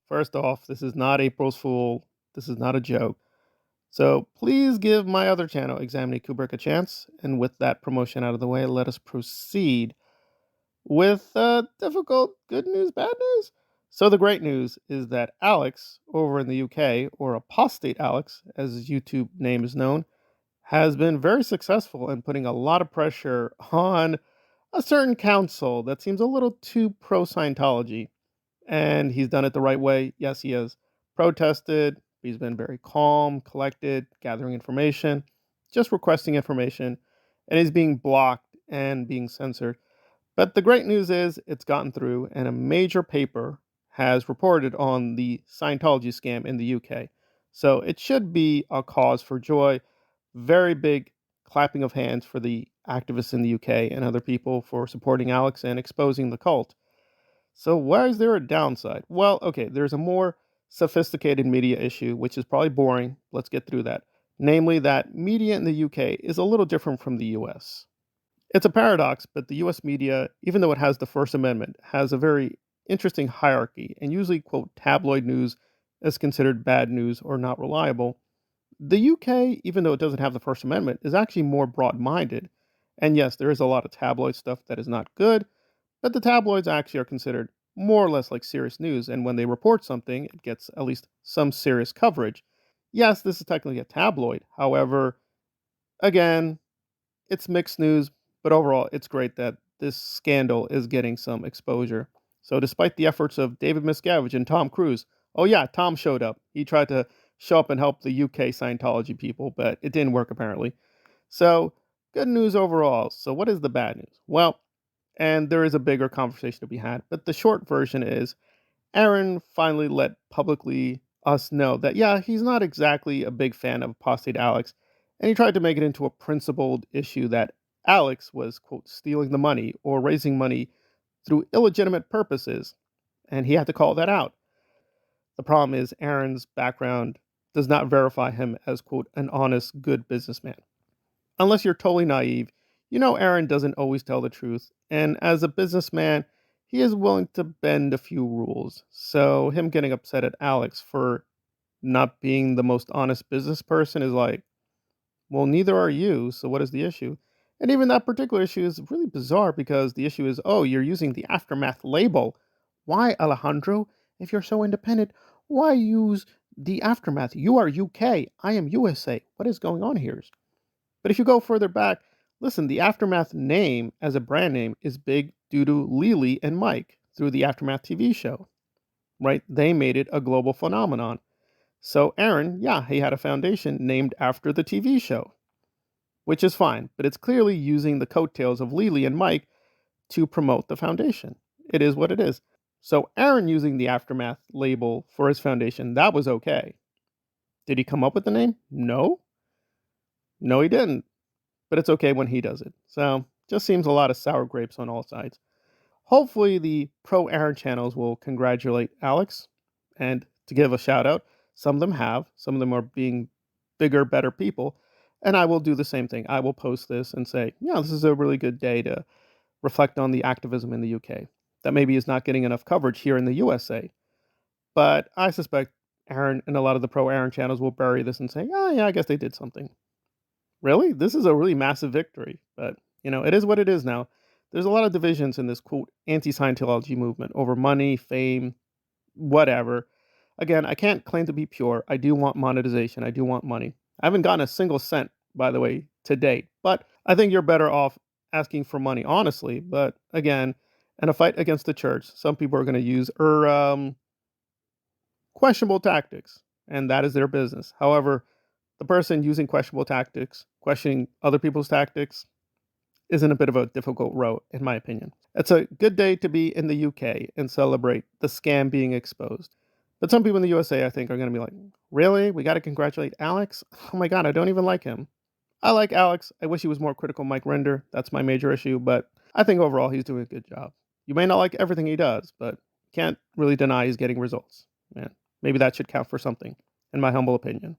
First off, this is not April's Fool. This is not a joke. So please give my other channel, Examining Kubrick, a chance. And with that promotion out of the way, let us proceed with difficult good news, bad news. So the great news is that Alex over in the UK, or Apostate Alex, as his YouTube name is known, has been very successful in putting a lot of pressure on a certain council that seems a little too pro Scientology. And he's done it the right way. Yes, he has protested. He's been very calm, collected, gathering information, just requesting information, and he's being blocked and being censored. But the great news is it's gotten through, and a major paper has reported on the Scientology scam in the UK. So it should be a cause for joy. Very big clapping of hands for the activists in the UK and other people for supporting Alex and exposing the cult. So why is there a downside? Well, okay, there's a more sophisticated media issue, which is probably boring. Let's get through that. Namely, that media in the UK is a little different from the US. It's a paradox, but the US media, even though it has the First Amendment, has a very interesting hierarchy, and usually, quote, tabloid news is considered bad news or not reliable. The UK, even though it doesn't have the First Amendment, is actually more broad minded. And yes, there is a lot of tabloid stuff that is not good, but the tabloids actually are considered more or less like serious news, and when they report something, it gets at least some serious coverage. Yes, this is technically a tabloid. However, again, it's mixed news, but overall, it's great that this scandal is getting some exposure. So, despite the efforts of David Miscavige and Tom Cruise, oh yeah, Tom showed up. He tried to show up and help the UK Scientology people, but it didn't work apparently. So, good news overall. So, what is the bad news? Well, and there is a bigger conversation to be had, but the short version is Aaron finally let publicly us know that, yeah, he's not exactly a big fan of Apostate Alex, and he tried to make it into a principled issue that Alex was, quote, stealing the money or raising money through illegitimate purposes, and he had to call that out. The problem is Aaron's background does not verify him as, quote, an honest, good businessman. Unless you're totally naive, you know Aaron doesn't always tell the truth, and as a businessman, he is willing to bend a few rules. So him getting upset at Alex for not being the most honest business person is like, well, neither are you, so what is the issue? And even that particular issue is really bizarre because the issue is, oh, you're using the Aftermath label. Why, Alejandro? If you're so independent, why use the Aftermath? You are UK. I am USA. What is going on here? But if you go further back, listen, the Aftermath name as a brand name is big due to Lily and Mike through the Aftermath TV show, right? They made it a global phenomenon. So Aaron, yeah, he had a foundation named after the TV show, which is fine, but it's clearly using the coattails of Lily and Mike to promote the foundation. It is what it is. So Aaron using the Aftermath label for his foundation, that was okay. Did he come up with the name? No. No, he didn't. But it's okay when he does it. So just seems a lot of sour grapes on all sides. Hopefully the pro Aaron channels will congratulate Alex and to give a shout out. Some of them have. Some of them are being bigger, better people. And I will do the same thing. I will post this and say, yeah, this is a really good day to reflect on the activism in the UK that maybe is not getting enough coverage here in the USA. But I suspect Aaron and a lot of the pro Aaron channels will bury this and say, oh, yeah, I guess they did something. Really? This is a really massive victory. But, it is what it is now. There's a lot of divisions in this, quote, anti-Scientology movement over money, fame, whatever. Again, I can't claim to be pure. I do want monetization. I do want money. I haven't gotten a single cent, by the way, to date. But I think you're better off asking for money, honestly. But again, in a fight against the church, some people are going to use questionable tactics, and that is their business. However, the person using questionable tactics, questioning other people's tactics, is in a bit of a difficult row, in my opinion. It's a good day to be in the UK and celebrate the scam being exposed. But some people in the USA, I think, are going to be like, really? We got to congratulate Alex? Oh my God, I don't even like him. I like Alex. I wish he was more critical Mike Render. That's my major issue. But I think overall he's doing a good job. You may not like everything he does, but can't really deny he's getting results. Man, maybe that should count for something, in my humble opinion.